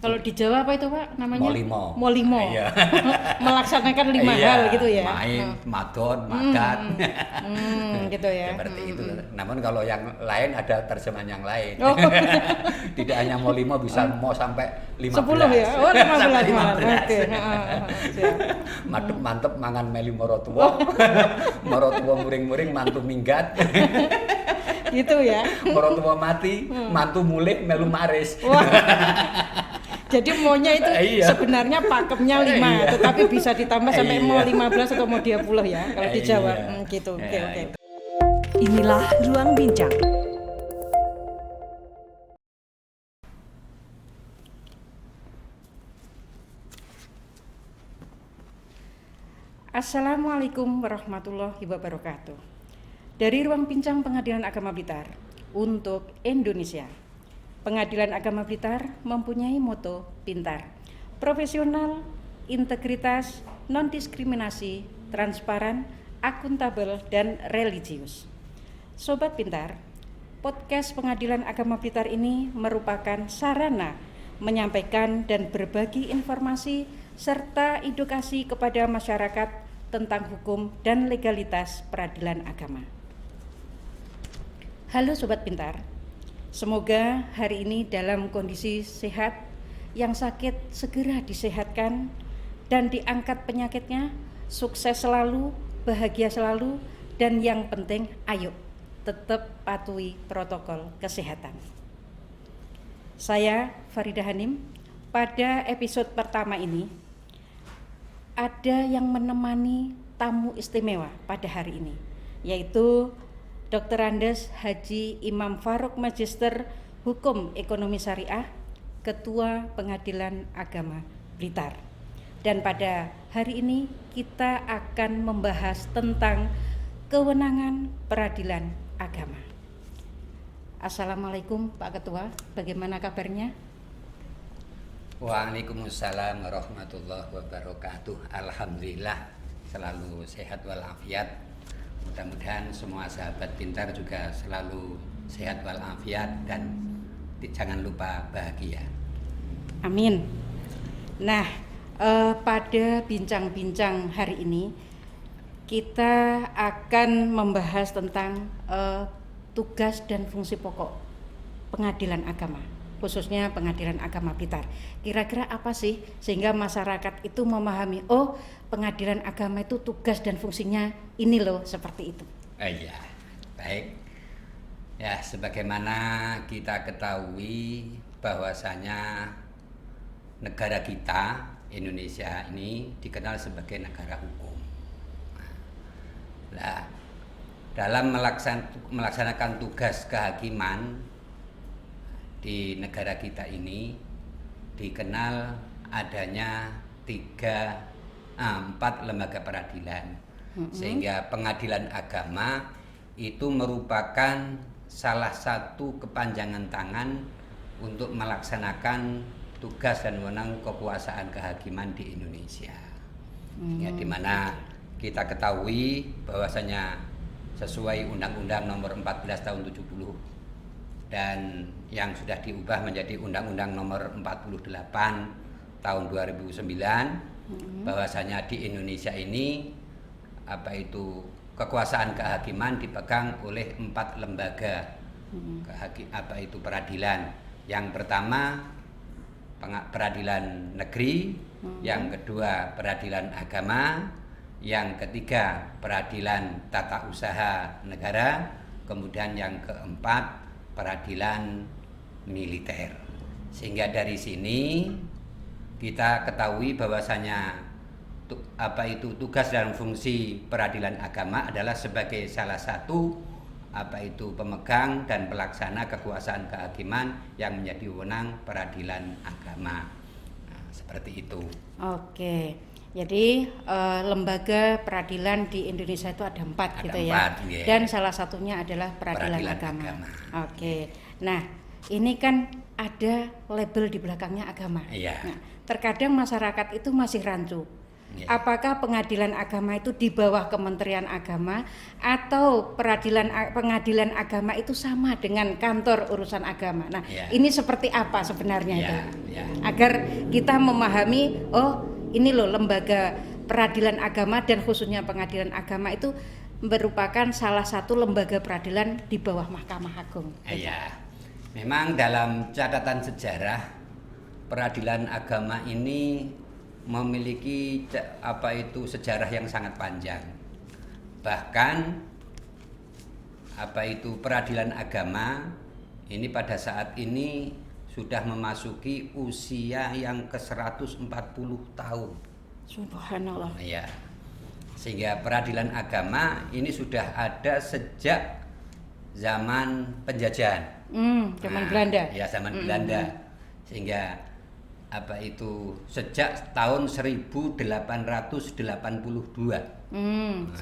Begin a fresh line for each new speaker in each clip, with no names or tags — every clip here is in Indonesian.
Kalau di Jawa apa itu Pak namanya?
Molimo.
Molimo.
Iya.
Melaksanakan 5 hal gitu ya.
Main, madon, makan.
Gitu ya.
Seperti itu. Namun kalau yang lain ada terjemahan yang lain.
Oh.
Tidak hanya mau bisa mau sampai 15.
10 ya. Oh, 15
Sampai
malah.
15.
Oke. Siap.
Mantep mangan meli morotua. Morotua muring-muring mantu minggat.
Gitu ya.
Morotua mati, mantu mulih melu maris.
Wah. Jadi maunya itu
Iya.
sebenarnya pakemnya 5,
Iya.
tetapi bisa ditambah sampai
Iya.
mau 15 atau mau 20 ya kalau di Jawa.
Iya.
Gitu. Oke,
Ya,
oke.
itu.
Inilah Ruang Bincang.
Assalamualaikum warahmatullahi wabarakatuh. Dari Ruang Bincang Pengadilan Agama Blitar untuk Indonesia. Pengadilan Agama Blitar mempunyai moto pintar, profesional, integritas, non-diskriminasi, transparan, akuntabel, dan religius. Sobat Pintar, podcast Pengadilan Agama Blitar ini merupakan sarana menyampaikan dan berbagi informasi serta edukasi kepada masyarakat tentang hukum dan legalitas peradilan agama. Halo Sobat Pintar, semoga hari ini dalam kondisi sehat, yang sakit segera disehatkan dan diangkat penyakitnya, sukses selalu, bahagia selalu, dan yang penting ayo tetap patuhi protokol kesehatan. Saya Faridah Hanim, pada episode pertama ini ada yang menemani tamu istimewa pada hari ini, yaitu Dr. Andes Haji Imam Farouk Magister Hukum Ekonomi Syariah, Ketua Pengadilan Agama Blitar. Dan pada hari ini kita akan membahas tentang kewenangan peradilan agama. Assalamualaikum Pak Ketua, bagaimana kabarnya?
Waalaikumsalam warahmatullahi wabarakatuh. Alhamdulillah selalu sehat walafiat. Mudah-mudahan semua sahabat pintar juga selalu sehat walafiat dan jangan lupa bahagia.
Amin. Nah, pada bincang-bincang hari ini kita akan membahas tentang tugas dan fungsi pokok pengadilan agama, khususnya Pengadilan Agama Blitar. Kira-kira apa sih sehingga masyarakat itu memahami, oh pengadilan agama itu tugas dan fungsinya ini loh, seperti itu.
Iya, baik. Ya, sebagaimana kita ketahui bahwasanya negara kita, Indonesia ini dikenal sebagai negara hukum. Nah, dalam melaksanakan tugas kehakiman di negara kita ini dikenal adanya 4 lembaga peradilan, sehingga pengadilan agama itu merupakan salah satu kepanjangan tangan untuk melaksanakan tugas dan wewenang kekuasaan kehakiman di Indonesia. Ya, di mana kita ketahui bahwasanya sesuai Undang-Undang Nomor 14 Tahun 70 dan yang sudah diubah menjadi Undang-Undang Nomor 48 Tahun 2009, bahwasanya di Indonesia ini kekuasaan kehakiman dipegang oleh 4 lembaga peradilan. Yang pertama peradilan negeri, yang kedua peradilan agama, yang ketiga peradilan tata usaha negara, kemudian yang keempat peradilan militer. Sehingga dari sini kita ketahui bahwasanya tugas dan fungsi peradilan agama adalah sebagai salah satu pemegang dan pelaksana kekuasaan kehakiman yang menjadi wewenang peradilan agama. Nah, seperti itu.
Oke. Jadi lembaga peradilan di Indonesia itu ada 4 gitu ya.
Yeah.
Dan salah satunya adalah peradilan agama. Oke. Nah, ini kan ada label di belakangnya agama.
Yeah.
Nah, terkadang masyarakat itu masih rancu.
Ya.
apakah pengadilan agama itu di bawah Kementerian Agama atau pengadilan agama itu sama dengan kantor urusan agama. Nah,
Ya.
ini seperti apa sebenarnya
Ya,
itu?
ya.
Agar kita memahami, oh ini loh lembaga peradilan agama dan khususnya pengadilan agama itu merupakan salah satu lembaga peradilan di bawah Mahkamah Agung.
Iya. Memang dalam catatan sejarah peradilan agama ini memiliki sejarah yang sangat panjang. Bahkan peradilan agama ini pada saat ini sudah memasuki usia yang ke-140 tahun.
Subhanallah.
Ya. Sehingga peradilan agama ini sudah ada sejak zaman penjajahan.
Zaman Belanda.
Ya, zaman Belanda. Sehingga sejak tahun 1882.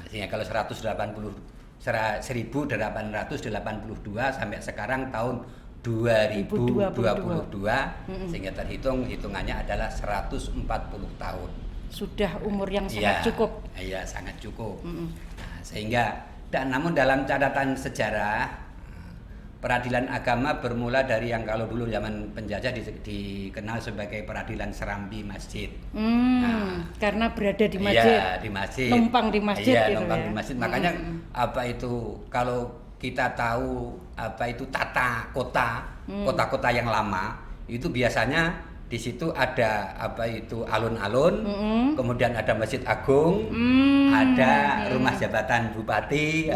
Sehingga kalau 1882 sampai sekarang tahun 2022 sehingga hitungannya adalah 140 tahun.
Sudah umur yang sangat cukup.
Iya, sangat cukup. Nah, namun dalam catatan sejarah peradilan agama bermula dari yang kalau dulu zaman penjajah dikenal sebagai peradilan serambi masjid.
Karena berada di masjid.
Iya, di masjid.
Numpang di masjid gitu
numpang
ya.
di masjid. Makanya kalau kita tahu tata kota-kota yang lama, itu biasanya di situ ada alun-alun, kemudian ada Masjid Agung, ada rumah jabatan bupati,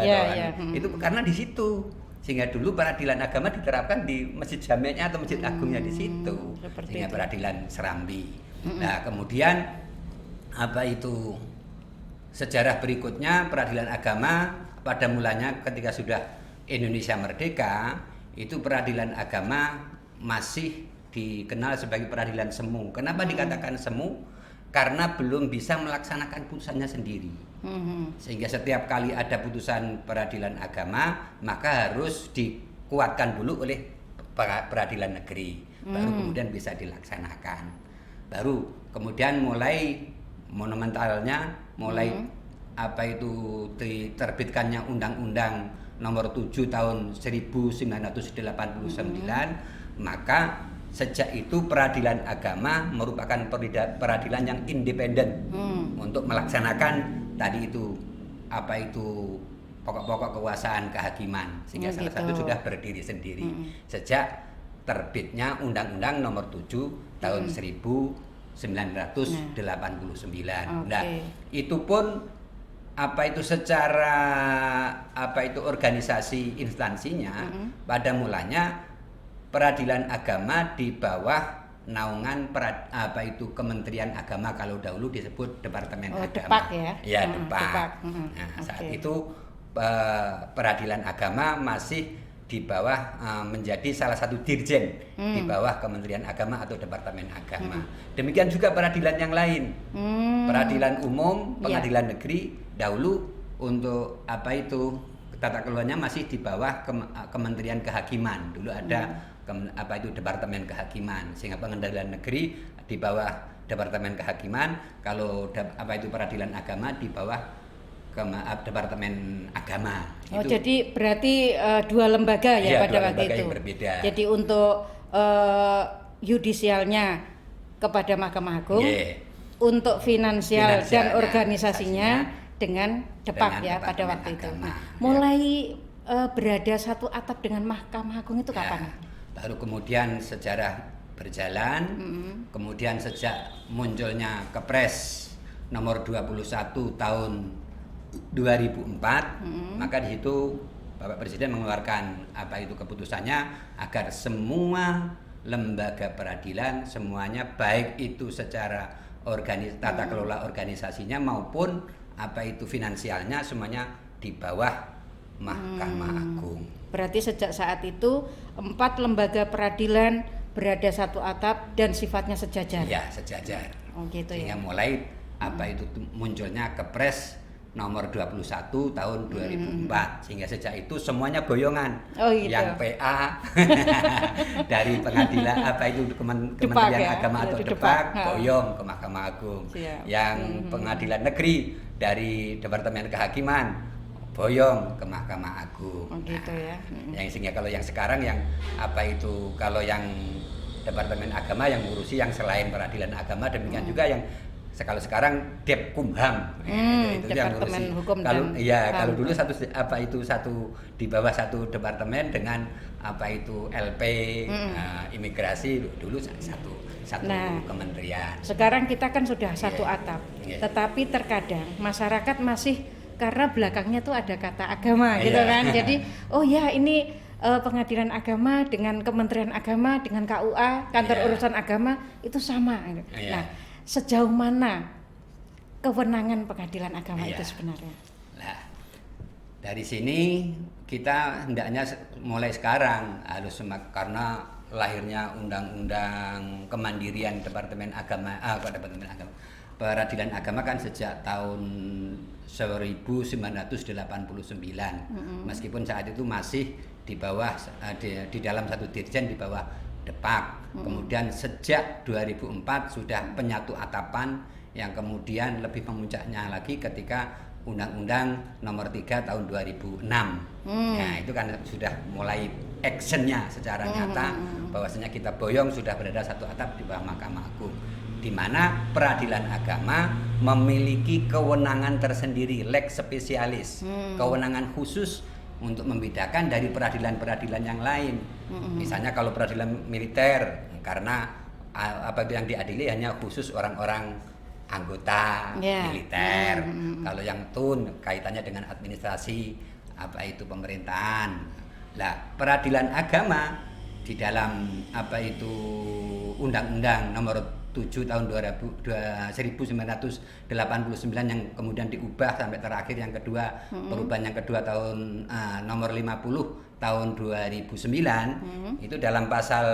itu karena di situ. Sehingga dulu peradilan agama diterapkan di masjid jamiahnya atau masjid agungnya di situ. Sehingga peradilan serambi. Nah, kemudian sejarah berikutnya peradilan agama pada mulanya ketika sudah Indonesia merdeka, itu peradilan agama masih dikenal sebagai peradilan semu. Kenapa dikatakan semu? Karena belum bisa melaksanakan putusannya sendiri. Sehingga setiap kali ada putusan peradilan agama, maka harus dikuatkan dulu oleh peradilan negeri, baru kemudian bisa dilaksanakan. Baru kemudian mulai monumentalnya, diterbitkannya Undang-Undang Nomor 7 tahun 1989, maka sejak itu peradilan agama merupakan peradilan yang independen untuk melaksanakan tadi itu pokok-pokok kekuasaan kehakiman, sehingga salah satu sudah berdiri sendiri sejak terbitnya Undang-Undang Nomor 7 tahun 1989. Nah, itu pun secara organisasi instansinya pada mulanya peradilan agama di bawah naungan Kementerian Agama, kalau dahulu disebut Departemen Agama.
Depak ya?
Ya, Depak. Saat itu peradilan agama masih di bawah menjadi salah satu dirjen di bawah Kementerian Agama atau Departemen Agama. Demikian juga peradilan yang lain. Peradilan umum, pengadilan negeri dahulu untuk tata kelolanya masih di bawah Kementerian Kehakiman. Dulu ada Departemen Kehakiman, sehingga pengadilan negeri di bawah Departemen Kehakiman, kalau peradilan agama di bawah Departemen Agama.
Jadi berarti dua lembaga ya pada waktu itu.
Yang berbeda.
Jadi untuk yudisialnya kepada Mahkamah Agung, untuk finansial dan organisasinya dengan Depak ya pada waktu itu. Nah, mulai berada satu atap dengan Mahkamah Agung itu kapan?
Baru kemudian sejarah berjalan, kemudian sejak munculnya Kepres nomor 21 tahun 2004, maka di situ Bapak Presiden mengeluarkan keputusannya agar semua lembaga peradilan semuanya, baik itu secara tata kelola organisasinya maupun finansialnya, semuanya di bawah Mahkamah Agung.
Berarti sejak saat itu 4 lembaga peradilan berada satu atap dan sifatnya sejajar.
Ya, sejajar.
Oh gitu.
Sehingga mulai munculnya Kepres nomor 21 tahun 2004. Sehingga sejak itu semuanya boyongan.
Oh, gitu.
Yang PA dari pengadilan Kementerian
ya?
Agama atau
Dari
Depak
Depak.
boyong ke Mahkamah Agung.
Siap.
Yang pengadilan negeri dari Departemen Kehakiman boyong ke Mahkamah Agung.
Oh, gitu ya.
Yang sehingga kalau yang sekarang yang kalau yang Departemen Agama yang ngurusi yang selain peradilan agama, demikian juga yang kalau sekarang Depkumham, itu yang
Departemen
ngurusi.
Hukum
Kalau
dan
kalau
HAM.
dulu satu di bawah satu departemen dengan LP, imigrasi dulu satu
Nah,
kementerian.
Sekarang kita kan sudah satu
Iya.
atap,
Iya.
tetapi terkadang masyarakat masih karena belakangnya tuh ada kata agama gitu
Iya.
kan. Jadi oh ya ini pengadilan agama dengan Kementerian Agama dengan KUA kantor
Iya.
urusan agama itu sama. Gitu.
Iya.
Nah, sejauh mana kewenangan pengadilan agama
Iya.
itu sebenarnya?
Nah, dari sini kita hendaknya mulai sekarang harus karena lahirnya Undang-Undang Kemandirian Departemen Agama, Peradilan Agama kan sejak tahun 1989. Meskipun saat itu masih di bawah di dalam satu dirjen di bawah Depak. Kemudian sejak 2004 sudah penyatu atapan yang kemudian lebih memuncaknya lagi ketika Undang-Undang Nomor 3 Tahun 2006. Nah, itu kan sudah mulai actionnya secara nyata bahwasanya kita boyong sudah berada satu atap di bawah Mahkamah Agung, di mana peradilan agama memiliki kewenangan tersendiri, lex spesialis, kewenangan khusus untuk membedakan dari peradilan-peradilan yang lain. Misalnya kalau peradilan militer, karena apabila yang diadili hanya khusus orang-orang anggota militer. Kalau yang TUN kaitannya dengan administrasi pemerintahan. Lah, peradilan agama di dalam Undang-Undang Nomor 7 tahun 1989 yang kemudian diubah sampai terakhir yang kedua, perubahan yang kedua tahun nomor 50 tahun 2009, itu dalam pasal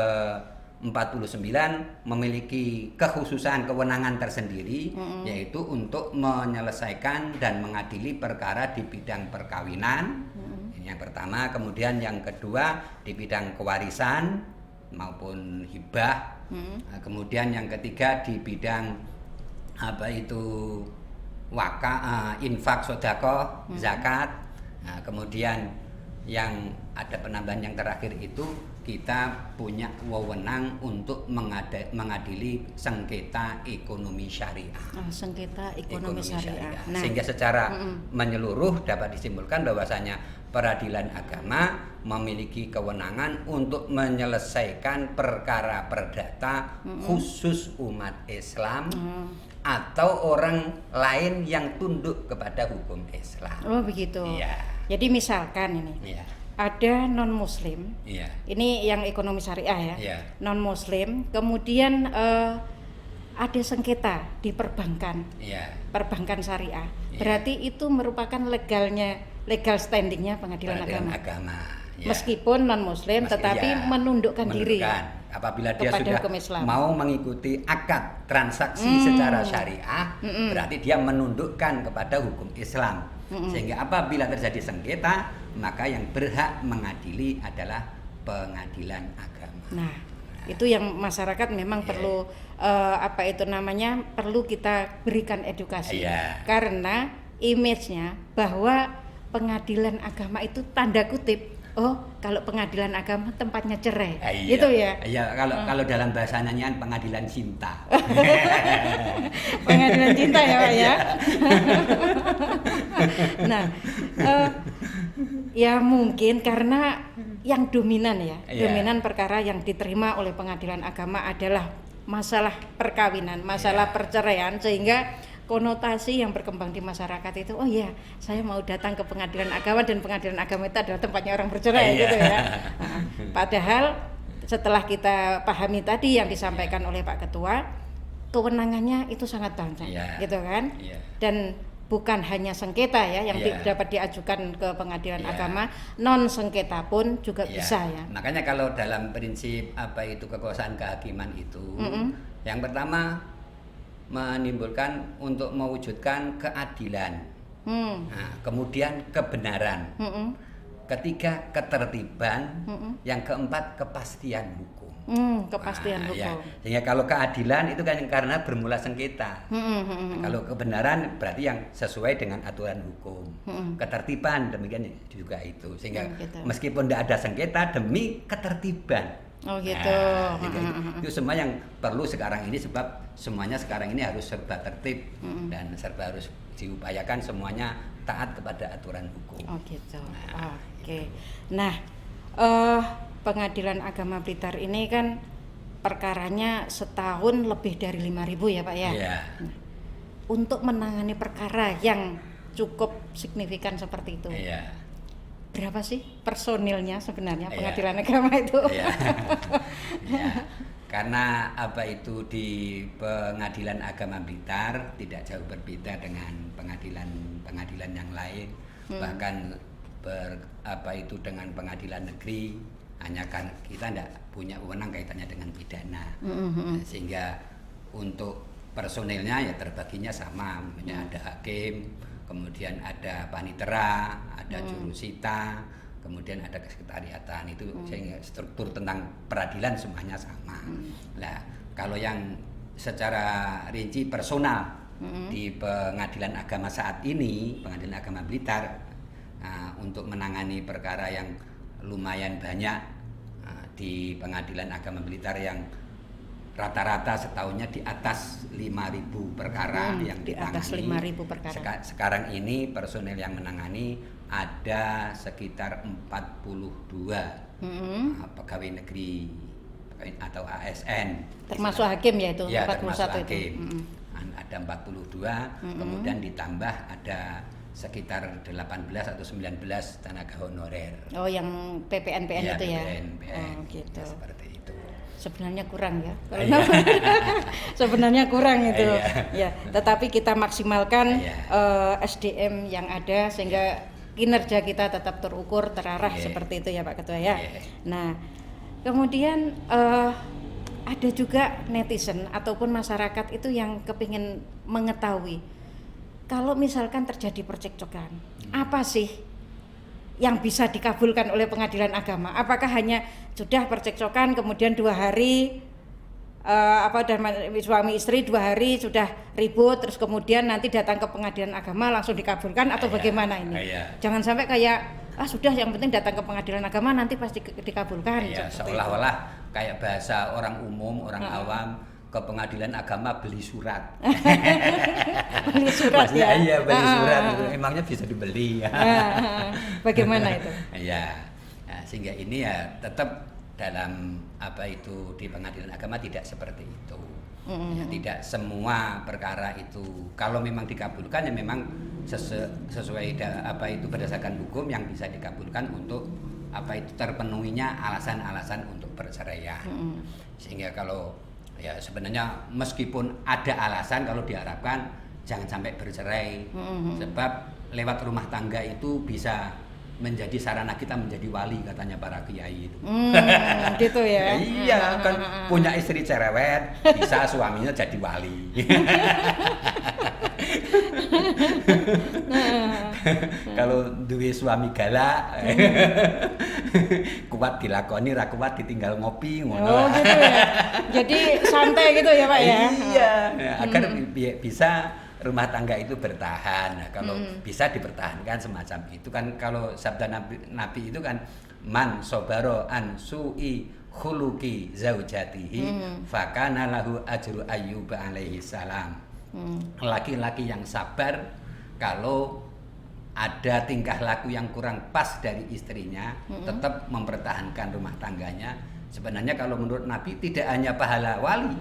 49 memiliki kekhususan kewenangan tersendiri, yaitu untuk menyelesaikan dan mengadili perkara di bidang perkawinan. Ini yang pertama. Kemudian yang kedua di bidang kewarisan maupun hibah. Kemudian yang ketiga di bidang infak, sedekah, zakat. Kemudian yang ada penambahan yang terakhir itu kita punya wewenang untuk mengadili sengketa ekonomi syariah.
Sengketa ekonomi syariah. Nah,
sehingga secara menyeluruh dapat disimpulkan bahwasanya peradilan agama memiliki kewenangan untuk menyelesaikan perkara perdata khusus umat Islam atau orang lain yang tunduk kepada hukum Islam.
Oh begitu.
Iya.
Jadi misalkan ini.
Iya.
Ada non muslim,
Iya.
ini yang ekonomi syariah ya,
Iya.
non muslim, kemudian ada sengketa di perbankan,
Iya.
perbankan syariah,
Iya.
berarti itu merupakan legal standingnya pengadilan agama.
Ya.
Meskipun non muslim, tetapi menundukkan diri
apabila dia
kepada
sudah
hukum Islam.
mau mengikuti akad transaksi secara syariah, berarti dia menundukkan kepada hukum Islam. Sehingga apabila terjadi sengketa, maka yang berhak mengadili adalah pengadilan agama.
Nah, itu yang masyarakat memang perlu perlu kita berikan edukasi. Karena image-nya bahwa pengadilan agama itu tanda kutip, kalau pengadilan agama tempatnya cerai. Gitu ya.
Iya, kalau dalam bahasa nyanyian pengadilan cinta.
Pengadilan cinta ya, Pak ya. Nah, ya mungkin karena yang dominan dominan perkara yang diterima oleh pengadilan agama adalah masalah perkawinan, masalah perceraian, sehingga konotasi yang berkembang di masyarakat itu, saya mau datang ke pengadilan agama dan pengadilan agama itu adalah tempatnya orang bercerai gitu ya. Padahal setelah kita pahami tadi yang disampaikan oleh Pak Ketua, kewenangannya itu sangat banyak, gitu kan? Dan bukan hanya sengketa yang dapat diajukan ke pengadilan agama, non sengketa pun juga bisa ya.
Makanya kalau dalam prinsip kekuasaan kehakiman itu, yang pertama menimbulkan untuk mewujudkan keadilan Nah, kemudian kebenaran. Ketiga, ketertiban. Yang keempat, kepastian hukum.
Kepastian hukum.
Ya. Sehingga kalau keadilan itu kan karena bermula sengketa. Kalau kebenaran berarti yang sesuai dengan aturan hukum. Ketertiban demikian juga itu. Sehingga
gitu.
meskipun tidak ada sengketa demi ketertiban.
Oh gitu.
Itu semua yang perlu sekarang ini, sebab semuanya sekarang ini harus serba tertib dan serba harus diupayakan semuanya taat kepada aturan hukum.
Oh gitu. Oke. Nah, Pengadilan Agama Blitar ini kan perkaranya setahun lebih dari 5.000 ya Pak ya.
Iya.
Nah, untuk menangani perkara yang cukup signifikan seperti itu, berapa sih personilnya sebenarnya Pengadilan Agama itu?
Ya. Karena di Pengadilan Agama Blitar tidak jauh berbeda dengan pengadilan yang lain, bahkan dengan pengadilan negeri, hanya kan kita tidak punya wewenang kaitannya dengan pidana. Sehingga untuk personilnya ya terbaginya sama, ada hakim, kemudian ada panitera, ada jurusita, kemudian ada kesekretariatan. Itu sehingga struktur tentang peradilan semuanya sama. Nah, kalau yang secara rinci personal di Pengadilan Agama saat ini, Pengadilan Agama Blitar, untuk menangani perkara yang lumayan banyak di Pengadilan Agama Blitar, yang rata-rata setahunnya di atas 5.000 perkara yang
di
ditangani.
atas 5.000 perkara.
Sekarang ini personel yang menangani ada sekitar 42 pegawai negeri atau ASN.
Termasuk hakim ya itu,
Ya,
41
termasuk
itu.
hakim. Ada 42, kemudian ditambah ada sekitar 18 atau 19 tenaga honorer.
Oh, yang PPN-PN itu ya?
PPN,
oh gitu.
ya, seperti itu.
Sebenarnya kurang ya. Sebenarnya kurang itu. Ya, tetapi kita maksimalkan SDM yang ada sehingga kinerja kita tetap terukur, terarah seperti itu ya Pak Ketua ya. Nah, kemudian ada juga netizen ataupun masyarakat itu yang kepingin mengetahui, kalau misalkan terjadi percekcokan, apa sih yang bisa dikabulkan oleh Pengadilan Agama? Apakah hanya sudah percekcokan kemudian 2 hari dan suami istri 2 hari sudah ribut, terus kemudian nanti datang ke Pengadilan Agama langsung dikabulkan, atau bagaimana ini? Jangan sampai kayak sudah, yang penting datang ke Pengadilan Agama nanti pasti dikabulkan.
Seolah-olah kayak bahasa orang umum, orang awam, ke Pengadilan Agama beli surat.
Beli surat ya?
Iya, beli surat. Emangnya bisa dibeli.
Bagaimana itu?
Iya. Nah, sehingga ini ya tetap dalam di Pengadilan Agama tidak seperti itu. Ya, tidak semua perkara itu kalau memang dikabulkan ya memang sesuai berdasarkan hukum yang bisa dikabulkan untuk terpenuhinya alasan-alasan untuk perceraian. Sehingga kalau ya sebenarnya meskipun ada alasan, kalau diharapkan jangan sampai bercerai, sebab lewat rumah tangga itu bisa menjadi sarana kita menjadi wali, katanya para kiai itu.
Gitu ya.
Iya, kan punya istri cerewet bisa suaminya jadi wali. Kalau duwe suami galak, kuat dilakoni, ra kuat ditinggal ngopi, ngono.
Oh gitu ya. Jadi santai gitu ya Pak ya.
Iya, agar bisa rumah tangga itu bertahan. Nah, kalau bisa dipertahankan semacam itu kan, kalau sabda Nabi itu kan, man sobaro an su'i khuluqi zaujatihi fakana lahu ajru ayyub alaihi salam. Laki-laki yang sabar kalau ada tingkah laku yang kurang pas dari istrinya, tetap mempertahankan rumah tangganya. Sebenarnya kalau menurut Nabi tidak hanya pahala wali,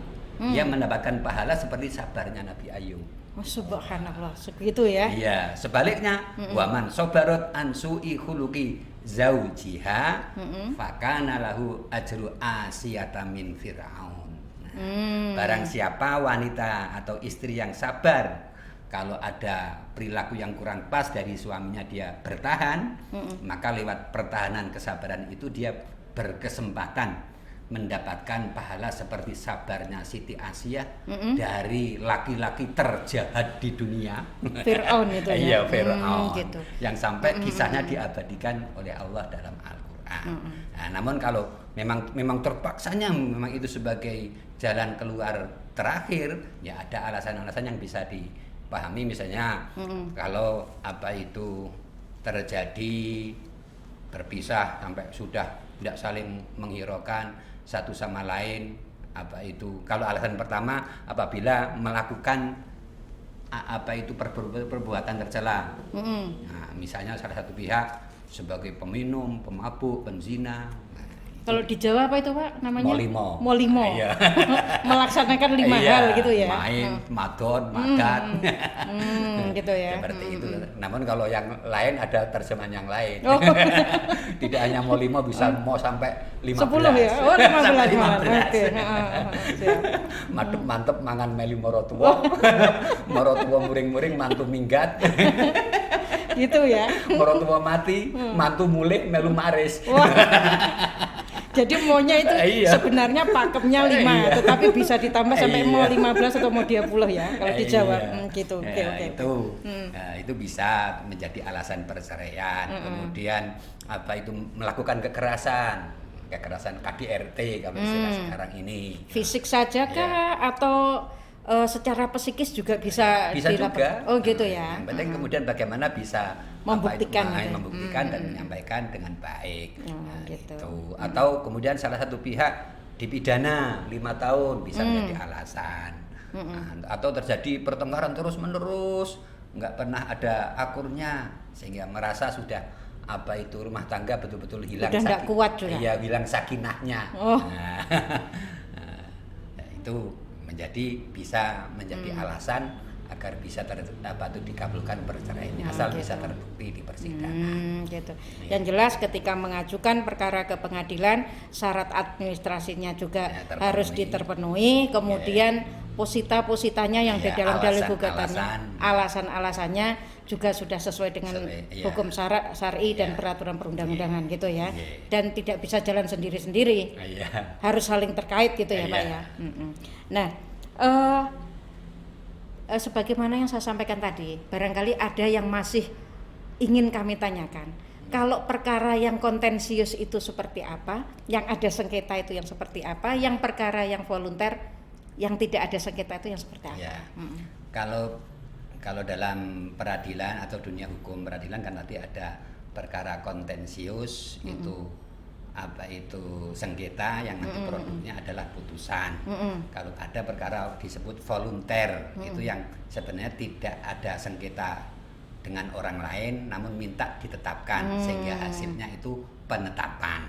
ia mendapatkan pahala seperti sabarnya Nabi Ayub.
Oh, subhanallah, segitu ya.
Iya, sebaliknya, waman sobarot an su'i khuluqi zaujiha fakana lahu ajru asiyata min fir'aun. Barang siapa wanita atau istri yang sabar, kalau ada perilaku yang kurang pas dari suaminya dia bertahan, maka lewat pertahanan kesabaran itu dia berkesempatan mendapatkan pahala seperti sabarnya Siti Asia dari laki-laki terjahat di dunia.
Fir'aun itu ya.
Iya, Fir'aun.
Gitu.
Yang sampai kisahnya diabadikan oleh Allah dalam Al-Qur'an. Nah, namun kalau memang terpaksanya memang itu sebagai jalan keluar terakhir, ya ada alasan-alasan yang bisa dipahami, misalnya kalau itu terjadi berpisah sampai sudah tidak saling menghiraukan satu sama lain, kalau alasan pertama apabila melakukan perbuatan tercela. Nah, misalnya salah satu pihak sebagai peminum, pemabuk, penzina.
Kalau di Jawa apa itu Pak namanya?
Molimo. Iya.
Melaksanakan 5 hal gitu ya.
Main, madon, madan.
Gitu ya.
Seperti itu. Namun kalau yang lain ada terjemahan yang lain.
Oh.
Tidak hanya molimo, bisa mau sampai 15.
10 ya. Oh, 15. Oke.
Mantep mangan meli morotuwa. Morotuwa muring-muring mantu minggat.
Gitu ya.
Morotuwa mati, mantu mulih melu maris.
Jadi maunya itu sebenarnya pakemnya 5, tetapi bisa ditambah sampai mau 15 atau mau 20 ya kalau di Jawa. Gitu. Oke.
Itu bisa menjadi alasan perceraian. Kemudian melakukan kekerasan KDRT kalau istilah sekarang ini.
Fisik saja kah atau secara psikis juga bisa
juga.
Oh gitu ya.
Yang penting kemudian bagaimana bisa membuktikan dan menyampaikan dengan baik.
Gitu.
Itu. Atau kemudian salah satu pihak dipidana 5 tahun bisa menjadi alasan. Atau terjadi pertengkaran terus menerus, nggak pernah ada akurnya sehingga merasa sudah rumah tangga betul-betul hilang.
Udah nggak kuat juga.
Iya, hilang sakinahnya. Itu bisa menjadi alasan agar bisa dikabulkan perceraiannya, asal bisa terbukti di persidangan.
Gitu. Yang jelas ketika mengajukan perkara ke pengadilan, syarat administrasinya juga harus terpenuhi, kemudian posita-positanya yang di dalam dalil gugatannya, alasan-alasannya juga sudah sesuai dengan hukum syar'i dan peraturan perundang-undangan gitu ya. Dan tidak bisa jalan sendiri-sendiri. Harus saling terkait gitu ya, Pak ya. Nah, sebagaimana yang saya sampaikan tadi, barangkali ada yang masih ingin kami tanyakan. Kalau perkara yang kontensius itu seperti apa, yang ada sengketa itu yang seperti apa, yang perkara yang volunter, yang tidak ada sengketa itu yang seperti apa?
Ya. Kalau dalam peradilan atau dunia hukum peradilan kan nanti ada perkara kontensius, itu sengketa yang nanti produknya adalah putusan. Kalau ada perkara disebut volunter, itu yang sebenarnya tidak ada sengketa dengan orang lain namun minta ditetapkan sehingga hasilnya itu penetapan.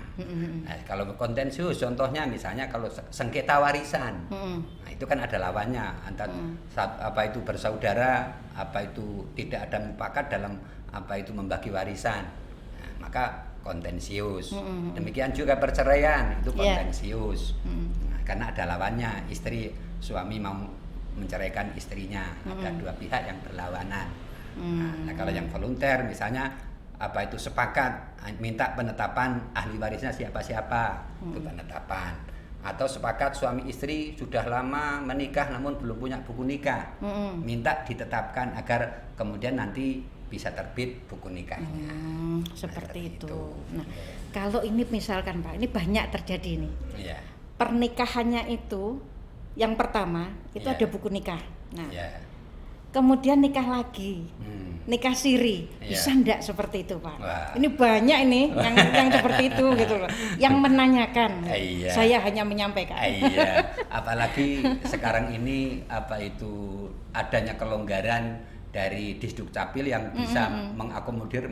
Nah, kalau kontensius contohnya misalnya kalau sengketa warisan. Nah, itu kan ada lawannya antara bersaudara, tidak ada mufakat dalam membagi warisan. Nah, maka kontensius. Demikian juga perceraian itu kontensius. Nah, karena ada lawannya, suami mau menceraikan istrinya, ada dua pihak yang berlawanan. Nah, kalau yang volunter misalnya sepakat minta penetapan ahli warisnya siapa-siapa, itu penetapan. Atau sepakat suami istri sudah lama menikah namun belum punya buku nikah, minta ditetapkan agar kemudian nanti bisa terbit buku nikahnya.
Seperti itu. Nah, kalau ini misalkan Pak, ini banyak terjadi nih. Pernikahannya itu yang pertama itu ada buku nikah. Nah, kemudian nikah lagi, nikah siri, bisa enggak seperti itu Pak? Wah. Ini banyak ini yang seperti itu gitu loh. Yang menanyakan, saya hanya menyampaikan.
Apalagi sekarang ini adanya kelonggaran dari Disduk Capil yang bisa mengakomodir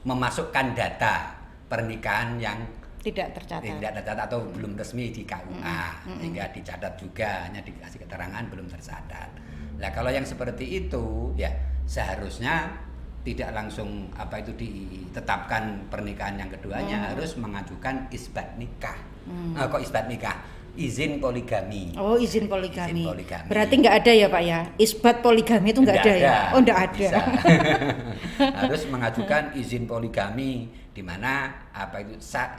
memasukkan data pernikahan yang
tidak tercatat
atau belum resmi di KUA, sehingga dicatat juga, hanya dikasih keterangan belum tercatat. Nah, kalau yang seperti itu ya seharusnya tidak langsung ditetapkan pernikahan yang keduanya, harus mengajukan isbat nikah. Kok isbat nikah? izin poligami.
Oh, izin poligami.
Izin poligami.
Berarti nggak ada ya Pak ya? Isbat poligami itu nggak ada ya? Oh, nggak ada.
Bisa. Harus mengajukan izin poligami, di mana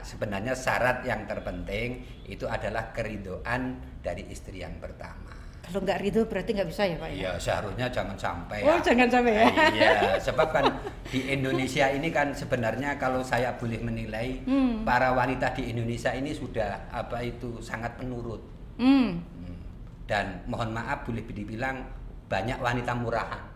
sebenarnya syarat yang terpenting itu adalah keridhaan dari istri yang pertama.
Kalau nggak ridho berarti nggak bisa ya Pak ya?
Iya, seharusnya jangan sampai.
Oh, jangan sampai ya?
Iya, sebab kan di Indonesia ini kan sebenarnya kalau saya boleh menilai, para wanita di Indonesia ini sudah sangat penurut. Dan mohon maaf boleh dibilang banyak wanita murahan.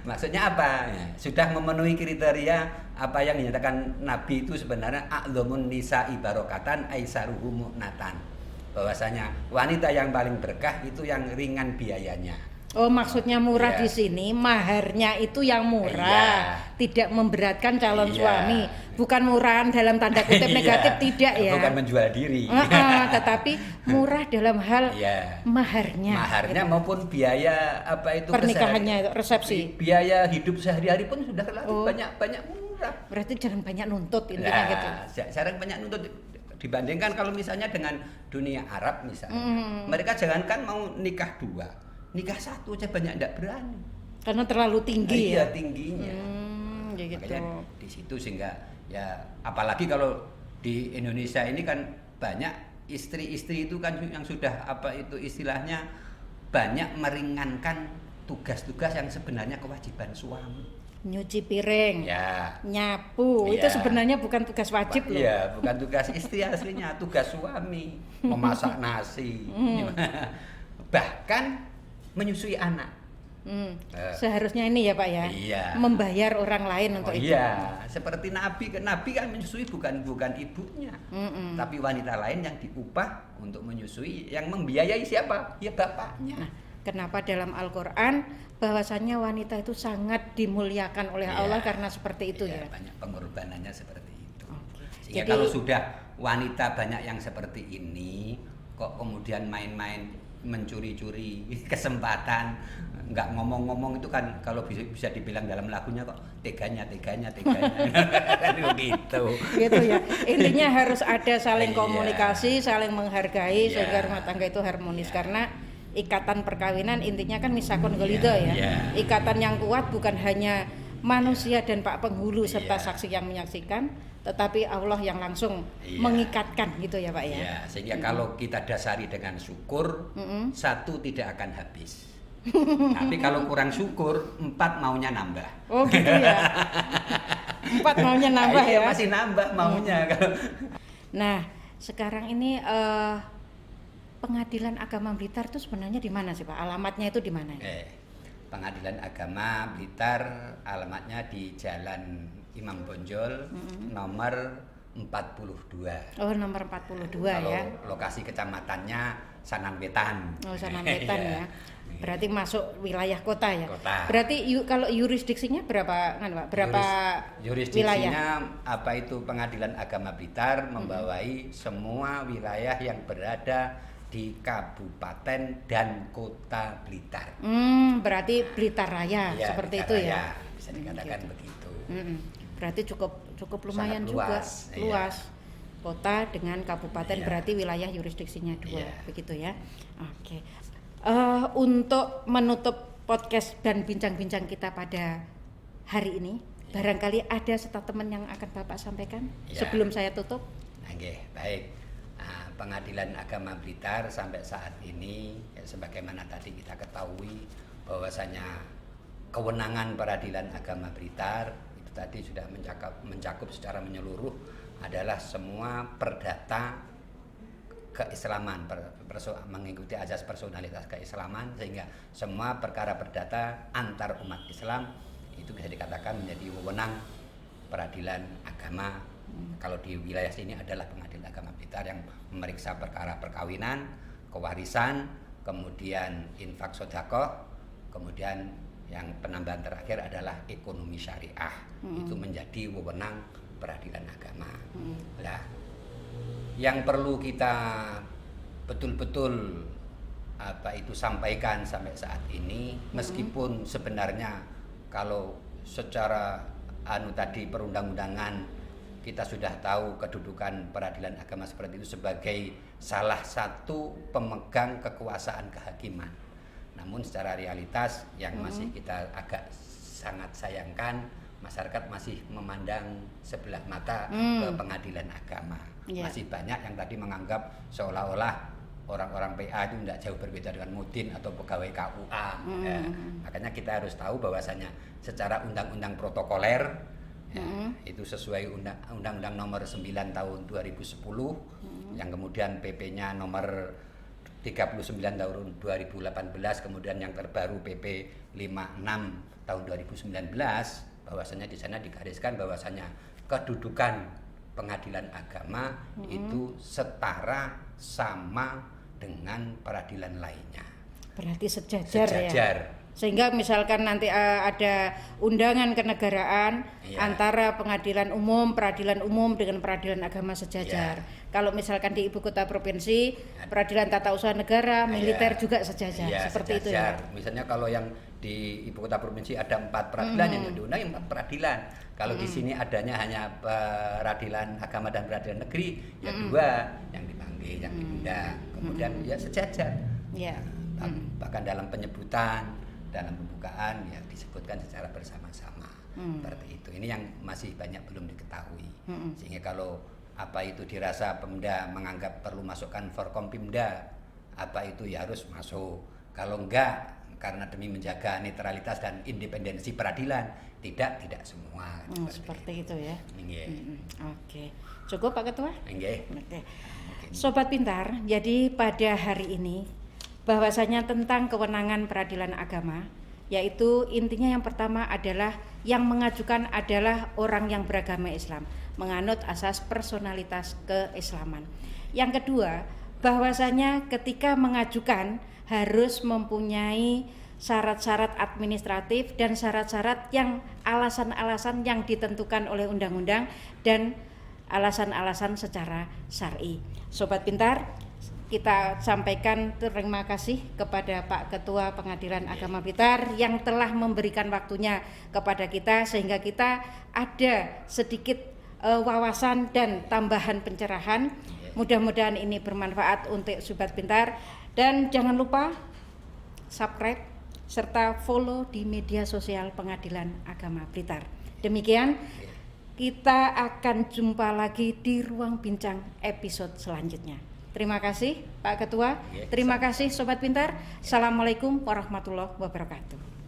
Maksudnya apa? Ya, sudah memenuhi kriteria apa yang dinyatakan Nabi itu sebenarnya a'dhamun nisa'i barokatan aisaruhum mu'natan. Bahwasanya wanita yang paling berkah itu yang ringan biayanya.
Oh, maksudnya murah
Iya.
di sini maharnya itu yang murah, tidak memberatkan calon suami. Bukan murahan dalam tanda kutip negatif, tidak ya.
Bukan menjual diri.
Tetapi murah dalam hal maharnya.
Maharnya
gitu.
maupun biaya
pernikahannya, resepsi.
Biaya hidup sehari-hari pun sudah relatif banyak murah.
Berarti jangan banyak nuntut intinya gitu.
Jarang banyak nuntut dibandingkan kalau misalnya dengan dunia Arab misalnya. Mereka jangankan mau nikah 2. Nikah 1 aja banyak tidak berani.
Karena terlalu tinggi ya.
Iya, tingginya.
Ya gitu.
Makanya di situ sehingga ya apalagi kalau di Indonesia ini kan banyak istri-istri itu kan yang sudah istilahnya banyak meringankan tugas-tugas yang sebenarnya kewajiban suami.
Nyuci piring, nyapu,
Ya.
itu sebenarnya bukan tugas wajib loh.
Iya, bukan tugas istri aslinya, tugas suami. Memasak nasi, bahkan menyusui anak.
Seharusnya ini ya Pak ya, membayar orang lain untuk itu.
Iya, seperti Nabi kan menyusui bukan ibunya, tapi wanita lain yang diupah untuk menyusui, yang membiayai siapa? Ya bapaknya.
Nah, kenapa dalam Al-Quran bahwasannya wanita itu sangat dimuliakan oleh Allah karena seperti itu ya?
Banyak pengorbanannya seperti itu. Sehingga
Jadi,
kalau sudah wanita banyak yang seperti ini, kok kemudian main-main mencuri-curi kesempatan, nggak ngomong-ngomong itu kan kalau bisa dibilang dalam lagunya kok teganya gitu.
Gitu ya. Intinya harus ada saling komunikasi, saling menghargai sehingga rumah tangga itu harmonis karena ikatan perkawinan intinya kan misakon golido ya. Ikatan yang kuat bukan hanya manusia dan Pak Penghulu serta saksi yang menyaksikan, tetapi Allah yang langsung mengikatkan gitu ya Pak ya.
Iya, sehingga kalau kita dasari dengan syukur, 1 tidak akan habis. Tapi kalau kurang syukur, 4 maunya nambah.
Oh gitu ya. 4 maunya nambah ya.
Masih nambah maunya kalau.
Nah, sekarang ini Pengadilan Agama Blitar itu sebenarnya di mana sih Pak? Alamatnya itu di mana?
Pengadilan Agama Blitar alamatnya di Jalan Imam Bonjol nomor 42.
Oh, nomor 42
kalau
ya.
lokasi kecamatannya Sananwetan.
Oh, Sananwetan ya. Berarti masuk wilayah kota ya.
Kota.
Berarti kalau yurisdiksinya berapa Pak? Berapa
Yurisdiksinya
wilayah?
Pengadilan Agama Blitar membawai semua wilayah yang berada di Kabupaten dan Kota Blitar.
Berarti Blitar Raya seperti
Blitar
itu
Raya,
ya.
bisa dikatakan begitu.
Berarti cukup lumayan juga luas. Kota dengan kabupaten berarti wilayah yurisdiksinya 2 begitu ya. Oke. Untuk menutup podcast dan bincang-bincang kita pada hari ini, barangkali ada statement yang akan Bapak sampaikan sebelum saya tutup.
Baik. Pengadilan Agama Blitar sampai saat ini sebagaimana tadi kita ketahui bahwasanya kewenangan Peradilan Agama Blitar itu tadi sudah mencakup secara menyeluruh adalah semua perdata keislaman, mengikuti azas personalitas keislaman, sehingga semua perkara perdata antar umat Islam itu bisa dikatakan menjadi wewenang Peradilan Agama. Kalau di wilayah sini adalah Pengadilan Agama Blitar yang memeriksa perkara perkawinan, kewarisan, kemudian infak sedekah, kemudian yang penambahan terakhir adalah ekonomi syariah. Itu menjadi wewenang Peradilan Agama. Nah, yang perlu kita betul-betul sampaikan sampai saat ini, meskipun sebenarnya kalau secara tadi perundang-undangan kita sudah tahu kedudukan peradilan agama seperti itu sebagai salah satu pemegang kekuasaan kehakiman. Namun secara realitas yang masih kita agak sangat sayangkan, masyarakat masih memandang sebelah mata ke pengadilan agama. Masih banyak yang tadi menganggap seolah-olah orang-orang PA itu tidak jauh berbeda dengan Mudin atau pegawai KUA. Makanya kita harus tahu bahwasanya secara undang-undang protokoler itu sesuai Undang-Undang Nomor 9 Tahun 2010 yang kemudian PP-nya Nomor 39 Tahun 2018, kemudian yang terbaru PP 56 Tahun 2019, bahwasanya di sana digariskan bahwasanya kedudukan pengadilan agama itu setara sama dengan peradilan lainnya.
Berarti sejajar.
Sejajar.
Ya. Sehingga misalkan nanti ada undangan kenegaraan antara pengadilan umum, peradilan umum dengan peradilan agama sejajar. Kalau misalkan di ibu kota provinsi, peradilan tata usaha negara, militer juga sejajar. Seperti
sejajar.
itu ya.
Misalnya kalau yang di ibu kota provinsi ada 4 peradilan yang diundang 4 peradilan. Kalau di sini adanya hanya peradilan agama dan peradilan negeri, ya 2 yang dipanggil, yang diundang. Kemudian ya sejajar. Bahkan dalam penyebutan, dalam pembukaan ya disebutkan secara bersama-sama seperti itu. Ini yang masih banyak belum diketahui. Sehingga kalau apa itu dirasa Pemda menganggap perlu masukkan Forkompimda, apa itu ya harus masuk. Kalau enggak, karena demi menjaga netralitas dan independensi peradilan, tidak semua.
Seperti itu ya.
Oke.
Cukup Pak Ketua?
Oke.
Sobat Pintar, jadi pada hari ini bahwasanya tentang kewenangan peradilan agama, yaitu intinya yang pertama adalah yang mengajukan adalah orang yang beragama Islam, menganut asas personalitas keislaman. Yang kedua, bahwasanya ketika mengajukan harus mempunyai syarat-syarat administratif dan syarat-syarat yang alasan-alasan yang ditentukan oleh undang-undang dan alasan-alasan secara syar'i. Sobat Pintar, kita sampaikan terima kasih kepada Pak Ketua Pengadilan Agama Blitar yang telah memberikan waktunya kepada kita sehingga kita ada sedikit wawasan dan tambahan pencerahan. Mudah-mudahan ini bermanfaat untuk Sobat Pintar, dan jangan lupa subscribe serta follow di media sosial Pengadilan Agama Blitar. Demikian, kita akan jumpa lagi di Ruang Bincang episode selanjutnya. Terima kasih Pak Ketua, terima kasih Sobat Pintar. Assalamualaikum warahmatullahi wabarakatuh.